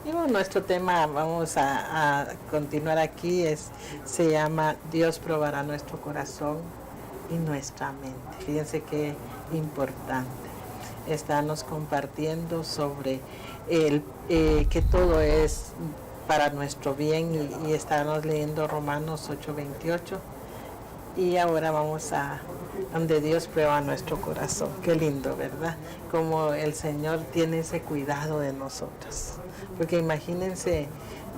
Y bueno, nuestro tema, vamos a continuar aquí, se llama Dios probará nuestro corazón y nuestra mente. Fíjense qué importante. Estarnos compartiendo sobre que todo es para nuestro bien y estarnos leyendo Romanos 8:28. Y ahora vamos a donde Dios prueba nuestro corazón. Qué lindo, ¿verdad? Como el Señor tiene ese cuidado de nosotros. Porque imagínense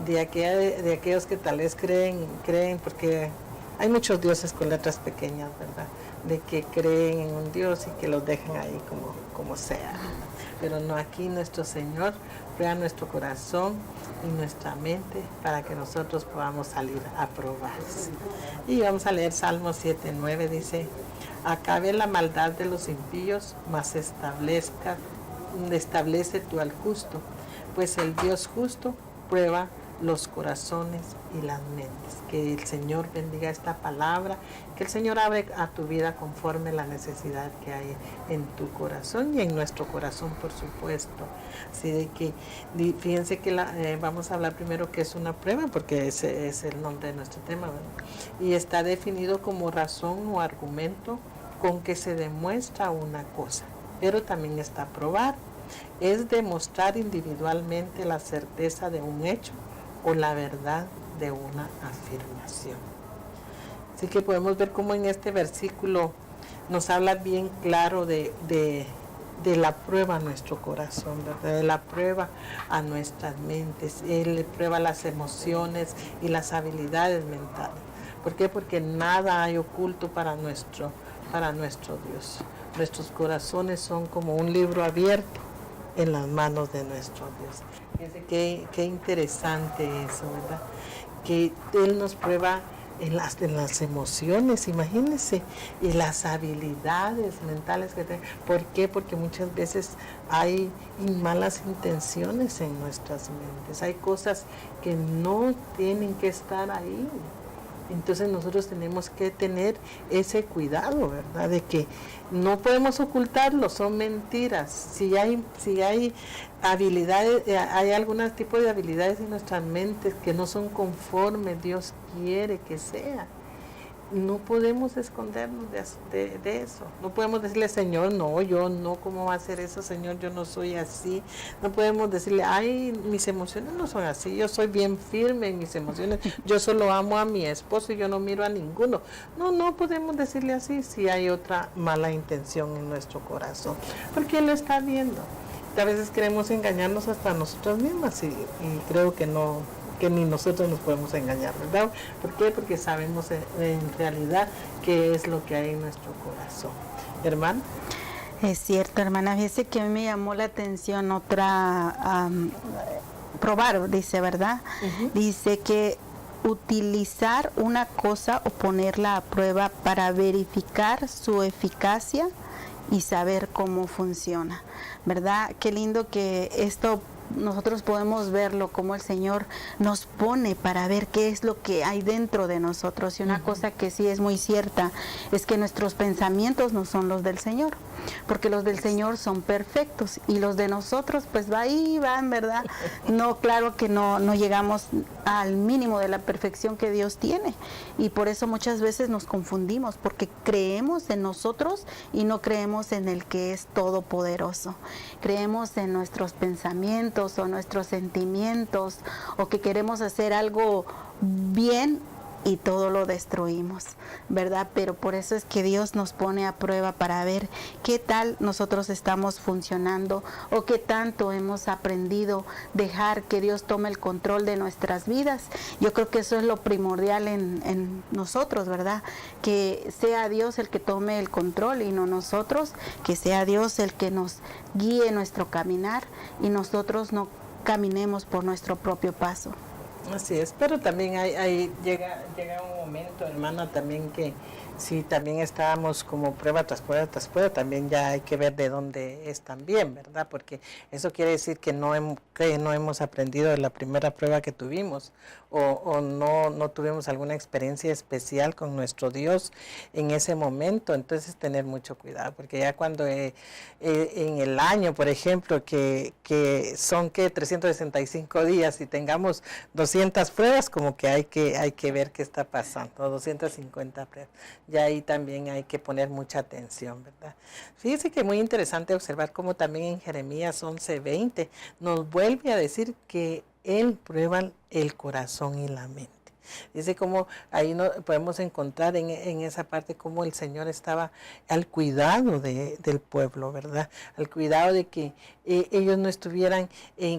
de aquellos que tal vez creen, porque hay muchos dioses con letras pequeñas, ¿verdad? De que creen en un Dios y que los dejan ahí como sea. Pero no, aquí nuestro Señor prueba nuestro corazón y nuestra mente para que nosotros podamos salir aprobados. Y vamos a leer Salmos 7:9, dice: acabe la maldad de los impíos, mas establece tú al justo, pues el Dios justo prueba los corazones y las mentes. Que el Señor bendiga esta palabra, que el Señor abre a tu vida conforme la necesidad que hay en tu corazón y en nuestro corazón, por supuesto. Así de que fíjense que vamos a hablar primero que es una prueba, porque ese es el nombre de nuestro tema, ¿verdad? Y está definido como razón o argumento con que se demuestra una cosa, pero también está probar. Es demostrar individualmente la certeza de un hecho o la verdad de una afirmación. Así que podemos ver cómo en este versículo nos habla bien claro de la prueba a nuestro corazón, ¿verdad? De la prueba a nuestras mentes. Él prueba las emociones y las habilidades mentales. ¿Por qué? Porque nada hay oculto para nuestro Dios. Nuestros corazones son como un libro abierto en las manos de nuestro Dios. Fíjense qué interesante eso, ¿verdad? Que Él nos prueba en las emociones, imagínense, y las habilidades mentales que tenemos. ¿Por qué? Porque muchas veces hay malas intenciones en nuestras mentes, hay cosas que no tienen que estar ahí. Entonces nosotros tenemos que tener ese cuidado, ¿verdad? De que no podemos ocultarlo, son mentiras. Si hay habilidades, hay algún tipo de habilidades en nuestras mentes que no son conforme Dios quiere que sea. No podemos escondernos de eso. No podemos decirle, Señor, no, yo no, ¿cómo va a ser eso, Señor? Yo no soy así. No podemos decirle, ay, mis emociones no son así, yo soy bien firme en mis emociones, yo solo amo a mi esposo y yo no miro a ninguno. No podemos decirle así si hay otra mala intención en nuestro corazón, porque Él lo está viendo. A veces queremos engañarnos hasta nosotros mismas y creo que no, que ni nosotros nos podemos engañar, ¿verdad? ¿Por qué? Porque sabemos en realidad qué es lo que hay en nuestro corazón. Hermana. Es cierto, hermana. Fíjese que a mí me llamó la atención otra, probar, dice, ¿verdad? Dice que utilizar una cosa o ponerla a prueba para verificar su eficacia y saber cómo funciona, ¿verdad? Qué lindo que esto nosotros podemos verlo, como el Señor nos pone para ver qué es lo que hay dentro de nosotros. Y una cosa que sí es muy cierta es que nuestros pensamientos no son los del Señor, porque los del Señor son perfectos y los de nosotros pues van, ¿verdad? No, claro que no llegamos al mínimo de la perfección que Dios tiene, y por eso muchas veces nos confundimos, porque creemos en nosotros y no creemos en el que es todopoderoso. Creemos en nuestros pensamientos o nuestros sentimientos, o que queremos hacer algo bien y todo lo destruimos, ¿verdad? Pero por eso es que Dios nos pone a prueba para ver qué tal nosotros estamos funcionando o qué tanto hemos aprendido dejar que Dios tome el control de nuestras vidas. Yo creo que eso es lo primordial en nosotros, ¿verdad? Que sea Dios el que tome el control y no nosotros, que sea Dios el que nos guíe nuestro caminar y nosotros no caminemos por nuestro propio paso. Así es, pero también llega un momento, hermana, también que Sí, también estábamos como prueba tras prueba tras prueba, también ya hay que ver de dónde es también, ¿verdad? Porque eso quiere decir que no hemos aprendido de la primera prueba que tuvimos o no tuvimos alguna experiencia especial con nuestro Dios en ese momento. Entonces tener mucho cuidado, porque ya cuando en el año, por ejemplo, que son 365 días y tengamos 200 pruebas, como que hay que ver qué está pasando, 250 pruebas. Ya ahí también hay que poner mucha atención, ¿verdad? Fíjese que muy interesante observar cómo también en Jeremías 11:20 nos vuelve a decir que Él prueba el corazón y la mente. Dice como ahí podemos encontrar en esa parte cómo el Señor estaba al cuidado del pueblo, ¿verdad? Al cuidado de que ellos no estuvieran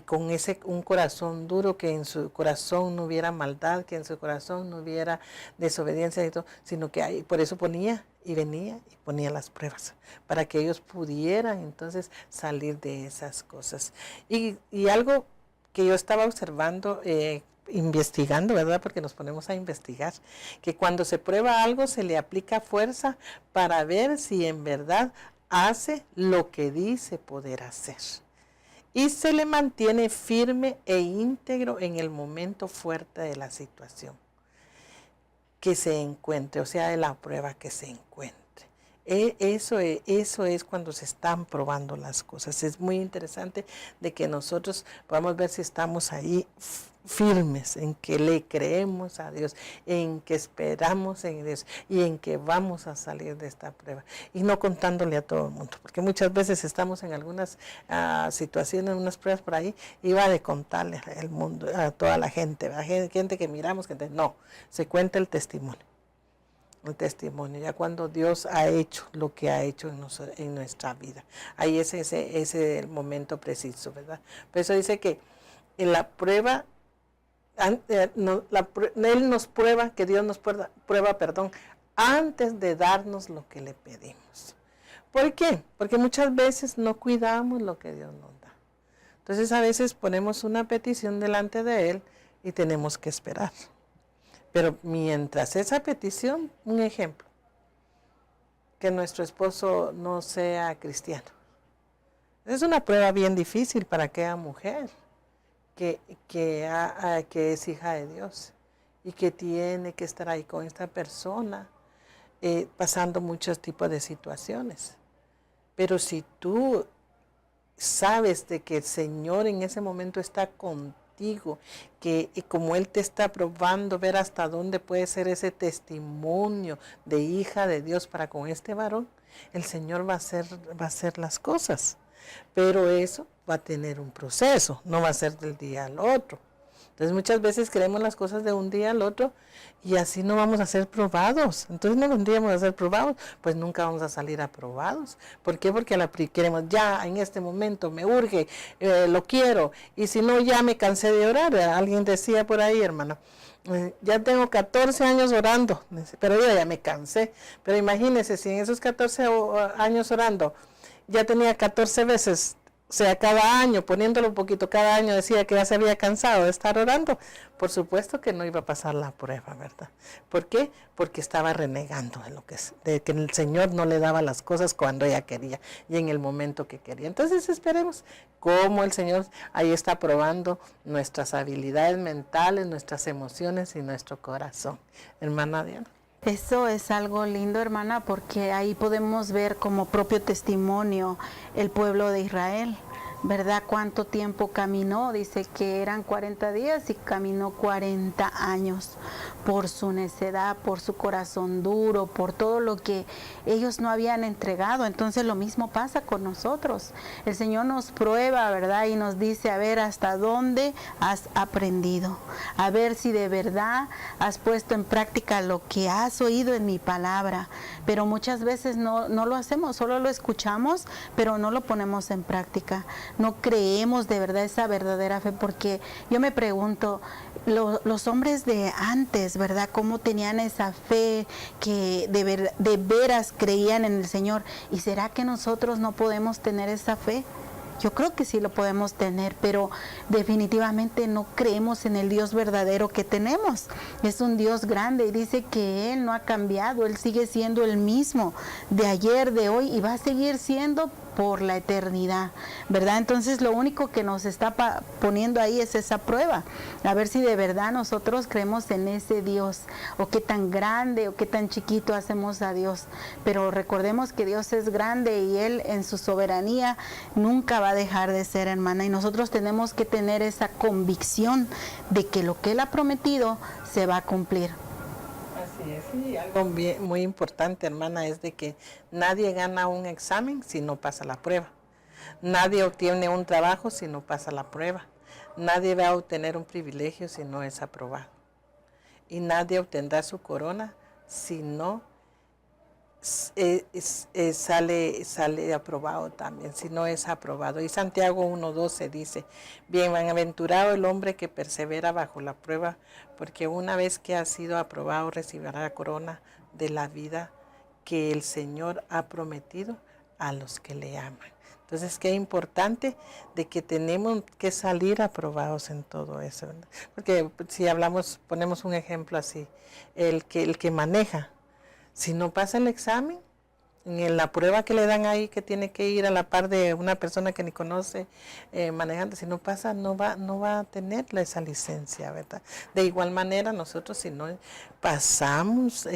con un corazón duro, que en su corazón no hubiera maldad, que en su corazón no hubiera desobediencia y todo, sino que ahí, por eso ponía y venía y ponía las pruebas, para que ellos pudieran entonces salir de esas cosas. Y algo que yo estaba observando, investigando, ¿verdad? Porque nos ponemos a investigar, que cuando se prueba algo se le aplica fuerza para ver si en verdad hace lo que dice poder hacer. Y se le mantiene firme e íntegro en el momento fuerte de la situación que se encuentre, o sea, de la prueba que se encuentre. Eso es cuando se están probando las cosas. Es muy interesante de que nosotros podamos ver si estamos ahí firmes, en que le creemos a Dios, en que esperamos en Dios y en que vamos a salir de esta prueba. Y no contándole a todo el mundo, porque muchas veces estamos en algunas situaciones, unas pruebas por ahí, y va de contarle al mundo, a toda la gente, gente que miramos, gente, no, se cuenta el testimonio. El testimonio, ya cuando Dios ha hecho lo que ha hecho en nuestra vida. Ahí es ese el momento preciso, ¿verdad? Por eso dice que en la prueba, Él nos prueba, que Dios nos prueba, antes de darnos lo que le pedimos. ¿Por qué? Porque muchas veces no cuidamos lo que Dios nos da. Entonces a veces ponemos una petición delante de Él y tenemos que esperar. Pero mientras esa petición, un ejemplo, que nuestro esposo no sea cristiano. Es una prueba bien difícil para aquella mujer que es hija de Dios y que tiene que estar ahí con esta persona pasando muchos tipos de situaciones. Pero si tú sabes de que el Señor en ese momento está contigo, que como Él te está probando, ver hasta dónde puede ser ese testimonio de hija de Dios para con este varón, el Señor va a hacer las cosas. Pero eso va a tener un proceso, no va a ser del día al otro. Entonces muchas veces queremos las cosas de un día al otro y así no vamos a ser probados. Entonces no vendríamos a ser probados, pues nunca vamos a salir aprobados. ¿Por qué? Porque queremos ya en este momento, me urge, lo quiero, y si no ya me cansé de orar. Alguien decía por ahí, hermano, ya tengo 14 años orando, pero yo ya me cansé. Pero imagínense, si en esos 14 años orando ya tenía 14 veces, o sea, cada año, poniéndolo un poquito, cada año decía que ya se había cansado de estar orando, por supuesto que no iba a pasar la prueba, ¿verdad? ¿Por qué? Porque estaba renegando de que el Señor no le daba las cosas cuando ella quería y en el momento que quería. Entonces esperemos cómo el Señor ahí está probando nuestras habilidades mentales, nuestras emociones y nuestro corazón. Hermana Diana. Eso es algo lindo, hermana, porque ahí podemos ver como propio testimonio el pueblo de Israel, ¿verdad? Cuánto tiempo caminó, dice que eran 40 días y caminó 40 años por su necedad, por su corazón duro, por todo lo que ellos no habían entregado. Entonces lo mismo pasa con nosotros. El Señor nos prueba, ¿verdad? Y nos dice, a ver hasta dónde has aprendido, a ver si de verdad has puesto en práctica lo que has oído en mi palabra. Pero muchas veces no lo hacemos, solo lo escuchamos, pero no lo ponemos en práctica. No creemos de verdad esa verdadera fe, porque yo me pregunto, los hombres de antes, ¿verdad? ¿Cómo tenían esa fe que de veras creían en el Señor? ¿Y será que nosotros no podemos tener esa fe? Yo creo que sí lo podemos tener, pero definitivamente no creemos en el Dios verdadero que tenemos. Es un Dios grande y dice que Él no ha cambiado, Él sigue siendo el mismo de ayer, de hoy y va a seguir siendo por la eternidad, ¿verdad? Entonces lo único que nos está poniendo ahí es esa prueba, a ver si de verdad nosotros creemos en ese Dios, o qué tan grande o qué tan chiquito hacemos a Dios. Pero recordemos que Dios es grande y Él en su soberanía nunca va a dejar de ser, hermana, y nosotros tenemos que tener esa convicción de que lo que Él ha prometido se va a cumplir. Así es, y algo muy importante, hermana, es de que nadie gana un examen si no pasa la prueba. Nadie obtiene un trabajo si no pasa la prueba. Nadie va a obtener un privilegio si no es aprobado. Y nadie obtendrá su corona si no sale aprobado también, si no es aprobado. Y Santiago 1:12 dice, bienaventurado el hombre que persevera bajo la prueba, porque una vez que ha sido aprobado recibirá la corona de la vida que el Señor ha prometido a los que le aman. Entonces, qué importante de que tenemos que salir aprobados en todo eso, ¿verdad? Porque si ponemos un ejemplo así, el que maneja, si no pasa el examen, en la prueba que le dan ahí, que tiene que ir a la par de una persona que ni conoce manejando, si no pasa, no va a tener esa licencia, ¿verdad? De igual manera, nosotros si no pasamos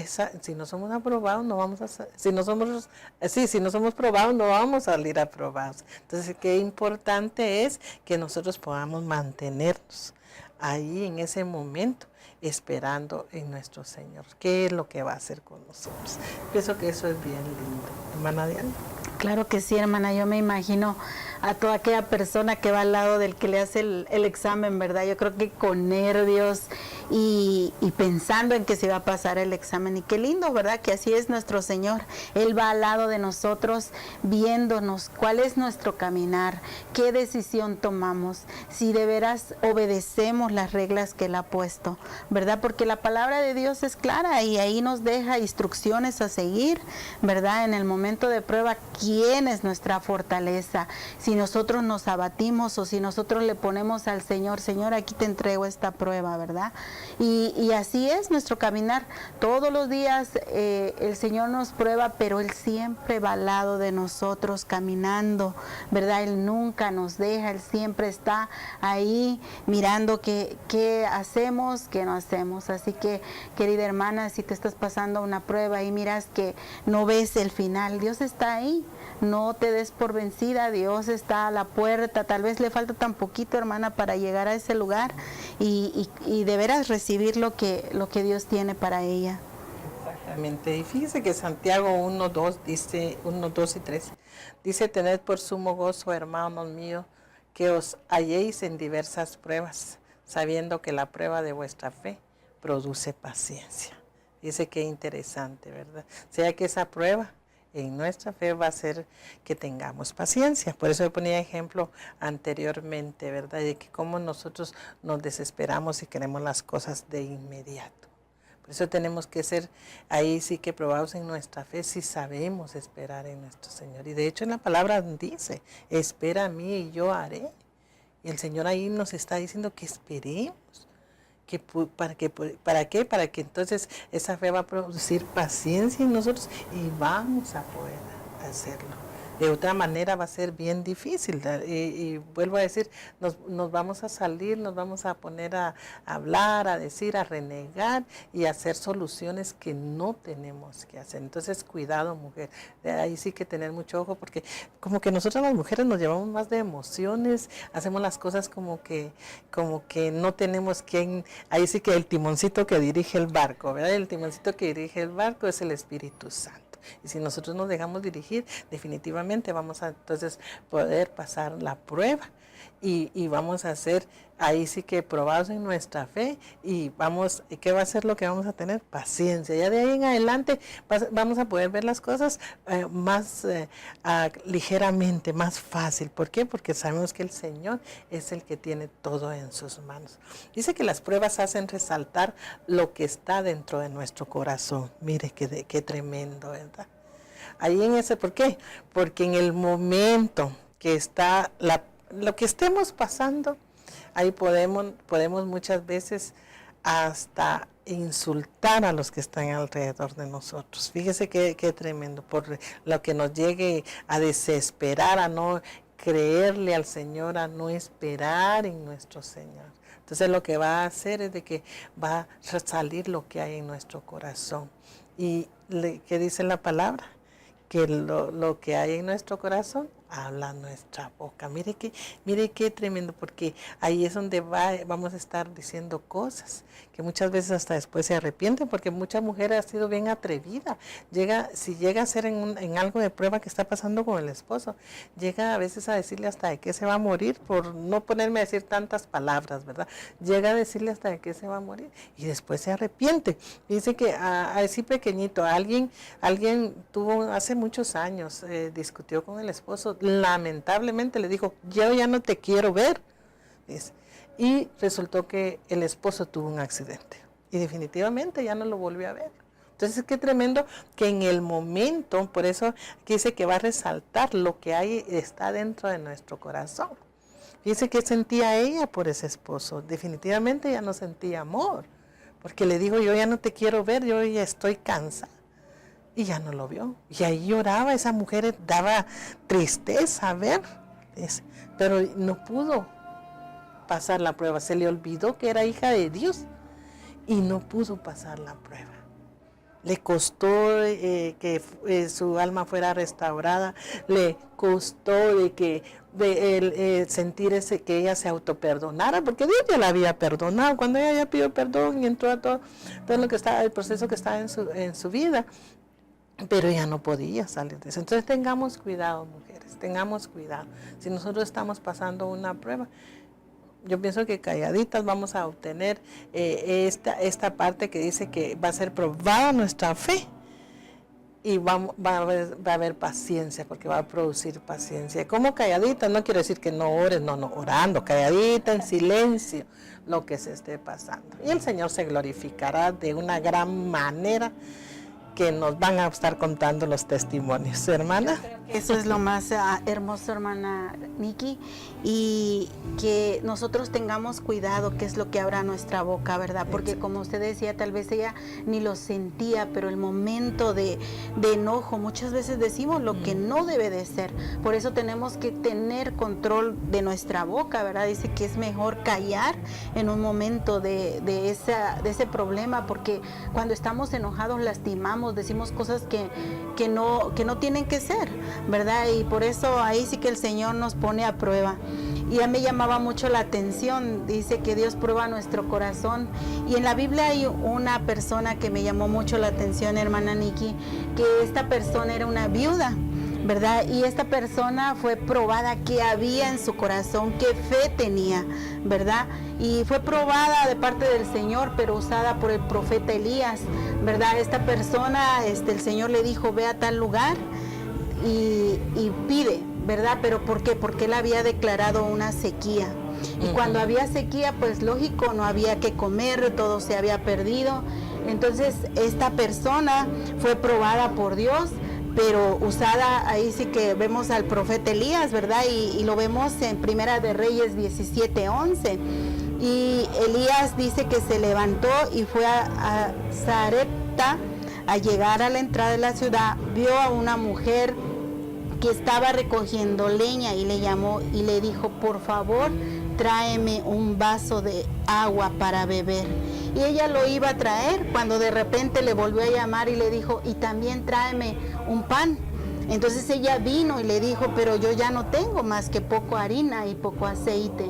si no somos aprobados, no vamos a, si no somos probados, no vamos a salir aprobados. Entonces, qué importante es que nosotros podamos mantenernos ahí en ese momento, esperando en nuestro Señor. ¿Qué es lo que va a hacer con nosotros? Pienso que eso es bien lindo. Hermana Diana. Claro que sí, hermana. Yo me imagino a toda aquella persona que va al lado del que le hace el examen, ¿verdad? Yo creo que con nervios y pensando en que se va a pasar el examen. Y qué lindo, ¿verdad? Que así es nuestro Señor. Él va al lado de nosotros viéndonos cuál es nuestro caminar, qué decisión tomamos, si de veras obedecemos las reglas que Él ha puesto, ¿verdad? Porque la palabra de Dios es clara y ahí nos deja instrucciones a seguir, ¿verdad? En el momento de prueba, ¿quién es nuestra fortaleza? Si nosotros nos abatimos o si nosotros le ponemos al Señor, Señor, aquí te entrego esta prueba, ¿verdad? Y así es nuestro caminar. Todos los días el Señor nos prueba, pero Él siempre va al lado de nosotros caminando, ¿verdad? Él nunca nos deja, Él siempre está ahí mirando qué hacemos, qué no hacemos. Así que, querida hermana, si te estás pasando una prueba y miras que no ves el final, Dios está ahí. No te des por vencida, Dios está a la puerta. Tal vez le falta tan poquito, hermana, para llegar a ese lugar y de veras recibir lo que Dios tiene para ella. Exactamente. Y fíjese que Santiago 1:2 dice, 1:2 y 3, dice, tened por sumo gozo, hermanos míos, que os halléis en diversas pruebas, sabiendo que la prueba de vuestra fe produce paciencia. Dice que interesante, ¿verdad? O sea que esa prueba en nuestra fe va a hacer que tengamos paciencia. Por eso yo ponía ejemplo anteriormente, ¿verdad? De que cómo nosotros nos desesperamos y queremos las cosas de inmediato. Por eso tenemos que ser ahí sí que probados en nuestra fe si sabemos esperar en nuestro Señor. Y de hecho en la palabra dice, espera a mí y yo haré. Y el Señor ahí nos está diciendo que esperemos. ¿Para qué? Para que entonces esa fe va a producir paciencia en nosotros y vamos a poder hacerlo. De otra manera va a ser bien difícil. Y vuelvo a decir, nos vamos a salir, nos vamos a poner a hablar, a decir, a renegar y a hacer soluciones que no tenemos que hacer. Entonces, cuidado, mujer. Ahí sí que tener mucho ojo porque como que nosotras las mujeres nos llevamos más de emociones, hacemos las cosas como que no tenemos quien. Ahí sí que el timoncito que dirige el barco, ¿verdad? El timoncito que dirige el barco es el Espíritu Santo. Y si nosotros nos dejamos dirigir, definitivamente vamos a entonces poder pasar la prueba y vamos a ser ahí sí que probados en nuestra fe y ¿qué va a ser lo que vamos a tener? Paciencia. Ya de ahí en adelante vamos a poder ver las cosas más ligeramente, más fácil. ¿Por qué? Porque sabemos que el Señor es el que tiene todo en sus manos. Dice que las pruebas hacen resaltar lo que está dentro de nuestro corazón. Mire qué tremendo, ¿verdad? Ahí en ese, ¿por qué? Porque en el momento que está, lo que estemos pasando, ahí podemos muchas veces hasta insultar a los que están alrededor de nosotros. Fíjese qué tremendo, por lo que nos llegue a desesperar, a no creerle al Señor, a no esperar en nuestro Señor. Entonces lo que va a hacer es de que va a salir lo que hay en nuestro corazón. ¿Y qué dice la palabra? Que lo que hay en nuestro corazón habla nuestra boca. Mire qué tremendo, porque ahí es donde vamos a estar diciendo cosas que muchas veces hasta después se arrepienten, porque mucha mujer ha sido bien atrevida. Si llega a ser en algo de prueba que está pasando con el esposo, llega a veces a decirle hasta de qué se va a morir, por no ponerme a decir tantas palabras, ¿verdad? Llega a decirle hasta de qué se va a morir y después se arrepiente. Dice que así pequeñito, alguien tuvo hace muchos años, discutió con el esposo, lamentablemente le dijo, yo ya no te quiero ver. Y resultó que el esposo tuvo un accidente y definitivamente ya no lo volvió a ver. Entonces qué tremendo que en el momento, por eso aquí dice que va a resaltar lo que hay, está dentro de nuestro corazón. Dice que sentía ella por ese esposo, definitivamente ya no sentía amor, porque le dijo, yo ya no te quiero ver, yo ya estoy cansada. Y ya no lo vio. Y ahí lloraba, esa mujer daba tristeza ver, pero no pudo pasar la prueba. Se le olvidó que era hija de Dios y no pudo pasar la prueba. Le costó que su alma fuera restaurada, le costó sentir que ella se autoperdonara, porque Dios ya la había perdonado. Cuando ella ya pidió perdón y entró a todo lo que estaba, el proceso que estaba en su vida, pero ella no podía salir de eso. Entonces tengamos cuidado, mujeres, tengamos cuidado. Si nosotros estamos pasando una prueba, yo pienso que calladitas vamos a obtener esta parte que dice que va a ser probada nuestra fe y va a haber paciencia, porque va a producir paciencia. ¿Cómo calladitas? No quiero decir que no ores, no, orando, calladita, en silencio, lo que se esté pasando. Y el Señor se glorificará de una gran manera, que nos van a estar contando los testimonios, hermana. Eso es lo más hermoso, hermana Nikki, y que nosotros tengamos cuidado qué es lo que abra nuestra boca, ¿verdad? Porque como usted decía, tal vez ella ni lo sentía, pero el momento de enojo, muchas veces decimos lo que no debe de ser. Por eso tenemos que tener control de nuestra boca, ¿verdad? Dice que es mejor callar en un momento de ese problema, porque cuando estamos enojados lastimamos, decimos cosas que no tienen que ser, ¿verdad? Y por eso ahí sí que el Señor nos pone a prueba. Y a mí me llamaba mucho la atención, dice que Dios prueba nuestro corazón. Y en la Biblia hay una persona que me llamó mucho la atención, hermana Nikki, que esta persona era una viuda, ¿verdad? Y esta persona fue probada qué había en su corazón, qué fe tenía, ¿verdad? Y fue probada de parte del Señor, pero usada por el profeta Elías, ¿verdad? Esta persona, el Señor le dijo, ve a tal lugar y pide, ¿verdad? ¿Pero por qué? Porque él había declarado una sequía. Y cuando había sequía, pues lógico, no había que comer, todo se había perdido. Entonces, esta persona fue probada por Dios, pero usada, ahí sí que vemos al profeta Elías, ¿verdad? Y lo vemos en Primera de Reyes 17:11. Y Elías dice que se levantó y fue a Sarepta. Al llegar a la entrada de la ciudad, vio a una mujer que estaba recogiendo leña y le llamó y le dijo, por favor, tráeme un vaso de agua para beber. Y ella lo iba a traer cuando de repente le volvió a llamar y le dijo, y también tráeme un pan. Entonces ella vino y le dijo, pero yo ya no tengo más que poco harina y poco aceite.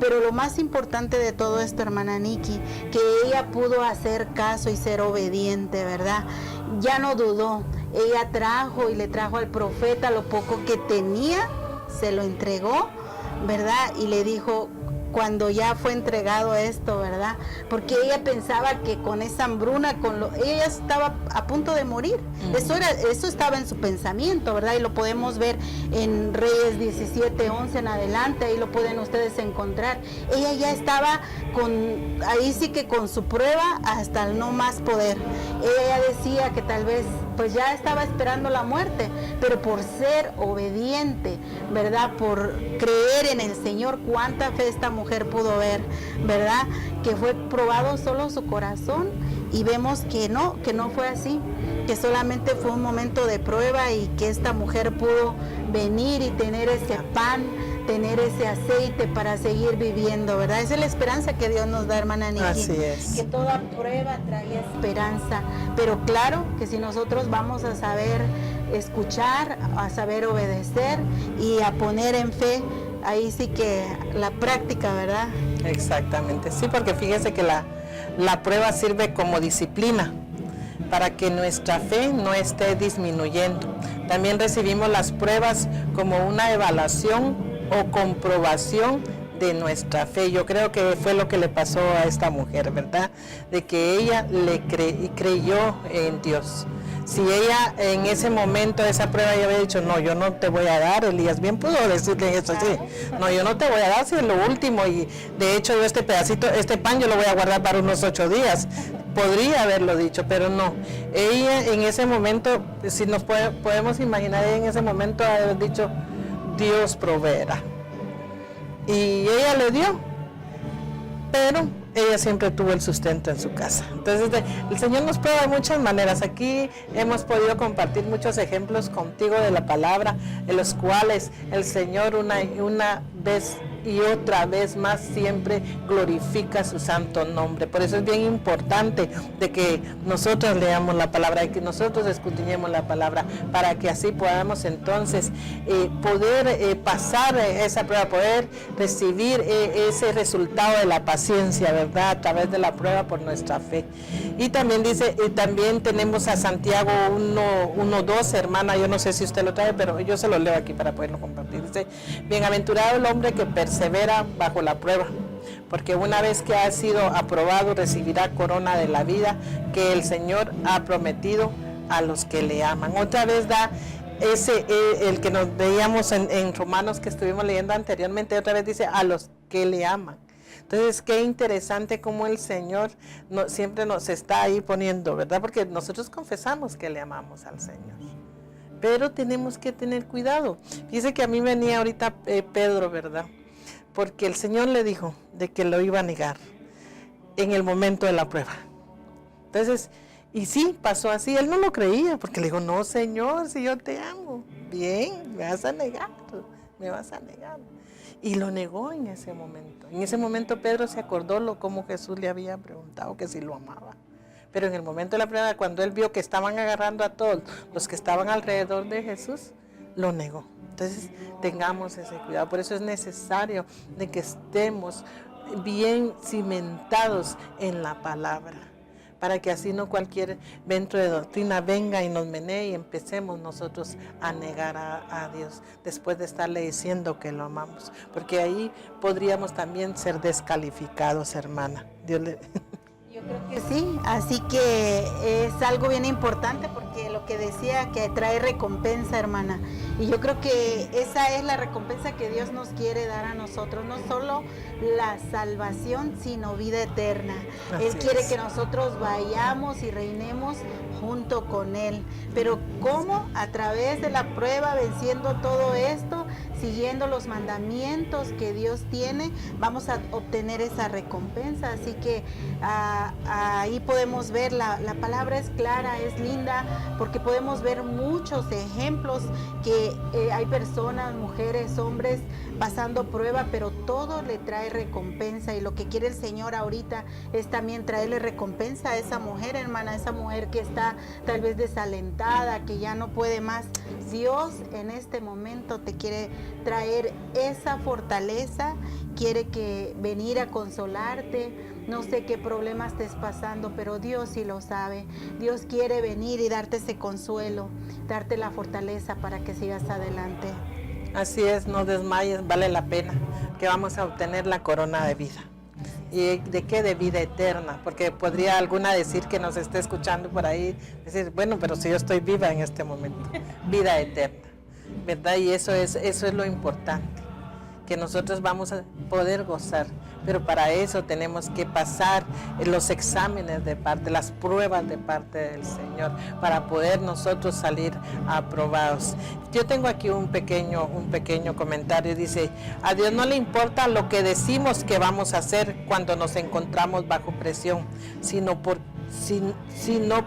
Pero lo más importante de todo esto, hermana Nikki, que ella pudo hacer caso y ser obediente, ¿verdad? Ya no dudó. Ella trajo y le trajo al profeta lo poco que tenía, se lo entregó, ¿verdad? Y le dijo, cuando ya fue entregado esto, ¿verdad? Porque ella pensaba que con esa hambruna, ella estaba a punto de morir. Eso estaba en su pensamiento, ¿verdad? Y lo podemos ver en Reyes 17:11 en adelante, ahí lo pueden ustedes encontrar. Ella ya estaba ahí sí que con su prueba hasta el no más poder. Ella decía que tal vez pues ya estaba esperando la muerte, pero por ser obediente, ¿verdad? Por creer en el Señor, cuánta fe esta mujer pudo ver, ¿verdad? Que fue probado solo su corazón y vemos que no fue así, que solamente fue un momento de prueba y que esta mujer pudo venir y tener ese pan, tener ese aceite para seguir viviendo, ¿verdad? Esa es la esperanza que Dios nos da, hermana Nikki. Así es. Que toda prueba trae esperanza, pero claro que si nosotros vamos a saber escuchar, a saber obedecer y a poner en fe, ahí sí que la práctica, ¿verdad? Exactamente, sí, porque fíjese que la prueba sirve como disciplina para que nuestra fe no esté disminuyendo. También recibimos las pruebas como una evaluación o comprobación de nuestra fe. Yo creo que fue lo que le pasó a esta mujer, ¿verdad? De que ella creyó en Dios. Si ella en ese momento, esa prueba, ella había dicho, no, yo no te voy a dar, Elías bien pudo decirle eso así, no, yo no te voy a dar si es lo último, y de hecho yo este pedacito, este pan yo lo voy a guardar para unos 8 días. Podría haberlo dicho, pero no. Ella en ese momento, si nos podemos imaginar, ella en ese momento haber dicho, Dios proveerá. Y ella le dio, pero ella siempre tuvo el sustento en su casa. Entonces el Señor nos prueba de muchas maneras. Aquí hemos podido compartir muchos ejemplos contigo de la palabra, en los cuales el Señor una vez y otra vez más siempre glorifica su santo nombre. Por eso es bien importante de que nosotros leamos la palabra y que nosotros escudriñemos la palabra, para que así podamos entonces poder pasar esa prueba, poder recibir ese resultado de la paciencia, ¿verdad? A través de la prueba por nuestra fe. Y también dice, también tenemos a Santiago 1:12, hermana, yo no sé si usted lo trae, pero yo se lo leo aquí para poderlo compartir. Dice, bienaventurado el hombre que persevera bajo la prueba, porque una vez que ha sido aprobado recibirá corona de la vida que el Señor ha prometido a los que le aman. Otra vez da el que nos veíamos en Romanos, que estuvimos leyendo anteriormente, otra vez dice a los que le aman. Entonces, qué interesante cómo el Señor siempre nos está ahí poniendo, ¿verdad? Porque nosotros confesamos que le amamos al Señor, pero tenemos que tener cuidado. Dice que a mí venía ahorita Pedro, ¿verdad? Porque el Señor le dijo de que lo iba a negar en el momento de la prueba. Entonces, y sí, pasó así. Él no lo creía, porque le dijo, no, Señor, si yo te amo, bien, me vas a negar. Y lo negó en ese momento. En ese momento Pedro se acordó como Jesús le había preguntado que si lo amaba. Pero en el momento de la prueba, cuando él vio que estaban agarrando a todos los que estaban alrededor de Jesús, lo negó. Entonces, tengamos ese cuidado. Por eso es necesario de que estemos bien cimentados en la palabra, para que así no cualquier vento de doctrina venga y nos menee y empecemos nosotros a negar a Dios después de estarle diciendo que lo amamos, porque ahí podríamos también ser descalificados, hermana. Dios le... Yo creo que sí, así que es algo bien importante, porque lo que decía, que trae recompensa, hermana, y yo creo que esa es la recompensa que Dios nos quiere dar a nosotros, no solo la salvación, sino vida eterna. Él quiere que nosotros vayamos y reinemos junto con Él, pero ¿cómo? A través de la prueba, venciendo todo esto, siguiendo los mandamientos que Dios tiene, vamos a obtener esa recompensa. Así que ahí podemos ver, la palabra es clara, es linda, porque podemos ver muchos ejemplos que hay personas, mujeres, hombres, pasando prueba, pero todo le trae recompensa, y lo que quiere el Señor ahorita es también traerle recompensa a esa mujer, hermana, esa mujer que está tal vez desalentada, que ya no puede más. Dios en este momento te quiere traer esa fortaleza, quiere venir a consolarte. No sé qué problemas estés pasando, pero Dios sí lo sabe. Dios quiere venir y darte ese consuelo, darte la fortaleza para que sigas adelante. Así es, no desmayes, vale la pena, que vamos a obtener la corona de vida. ¿Y de qué? De vida eterna, porque podría alguna decir que nos esté escuchando por ahí, decir, bueno, pero si yo estoy viva en este momento, vida eterna, ¿verdad? Y eso es lo importante, que nosotros vamos a poder gozar. Pero para eso tenemos que pasar los exámenes de parte, las pruebas de parte del Señor, para poder nosotros salir aprobados. Yo tengo aquí un pequeño comentario. Dice, a Dios no le importa lo que decimos que vamos a hacer cuando nos encontramos bajo presión, sino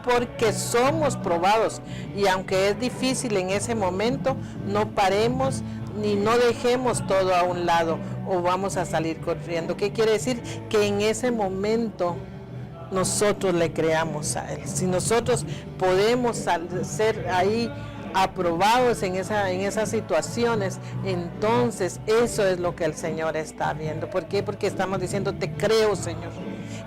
porque somos probados. Y aunque es difícil en ese momento, no paremos ni no dejemos todo a un lado o vamos a salir corriendo. ¿Qué quiere decir? Que en ese momento nosotros le creamos a Él. Si nosotros podemos ser ahí aprobados en esas situaciones, entonces eso es lo que el Señor está viendo. ¿Por qué? Porque estamos diciendo, te creo, Señor.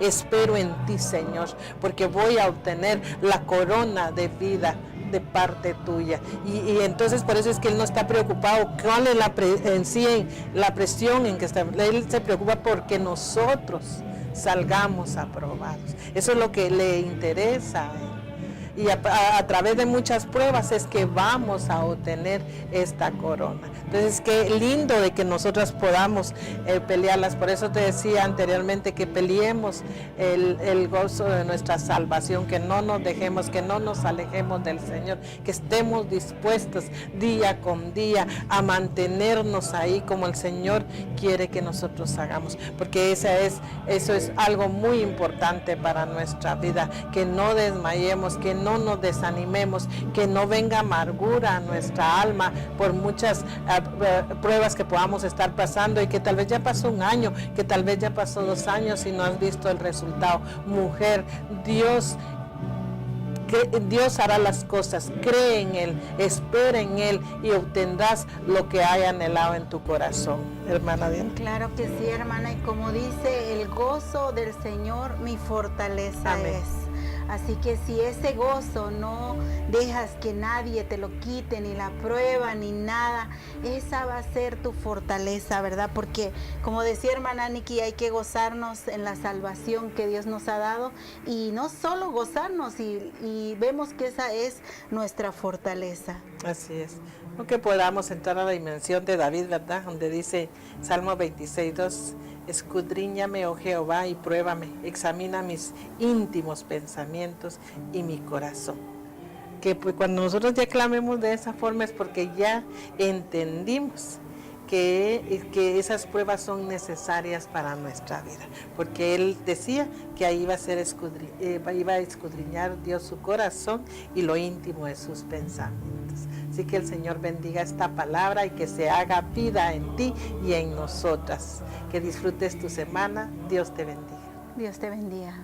Espero en ti, Señor, porque voy a obtener la corona de vida de parte tuya. Y entonces por eso es que Él no está preocupado cuál es la presión en que está. Él se preocupa porque nosotros salgamos aprobados. Eso es lo que le interesa a Él. Y a través de muchas pruebas es que vamos a obtener esta corona. Entonces, qué lindo de que nosotras podamos pelearlas. Por eso te decía anteriormente que peleemos el gozo de nuestra salvación, que no nos dejemos, que no nos alejemos del Señor, que estemos dispuestos día con día a mantenernos ahí como el Señor quiere que nosotros hagamos. Porque eso es algo muy importante para nuestra vida, que no desmayemos, que no nos desanimemos, que no venga amargura a nuestra alma por muchas pruebas que podamos estar pasando y que tal vez ya pasó un año, que tal vez ya pasó 2 años y no has visto el resultado. Mujer, Dios hará las cosas, cree en Él, espera en Él y obtendrás lo que haya anhelado en tu corazón. Hermana Diana. Claro que sí, hermana, y como dice, el gozo del Señor mi fortaleza Amén. es. Así que si ese gozo no dejas que nadie te lo quite, ni la prueba, ni nada, esa va a ser tu fortaleza, ¿verdad? Porque como decía hermana Nikki, hay que gozarnos en la salvación que Dios nos ha dado y no solo gozarnos y vemos que esa es nuestra fortaleza. Así es. Aunque podamos entrar a la dimensión de David, ¿verdad? Donde dice Salmo 26:2, escudriñame, oh Jehová, y pruébame, examina mis íntimos pensamientos y mi corazón. Que pues cuando nosotros ya clamemos de esa forma es porque ya entendimos que esas pruebas son necesarias para nuestra vida, porque Él decía que ahí iba a escudriñar Dios su corazón y lo íntimo de sus pensamientos. Así que el Señor bendiga esta palabra y que se haga vida en ti y en nosotras. Que disfrutes tu semana. Dios te bendiga. Dios te bendiga.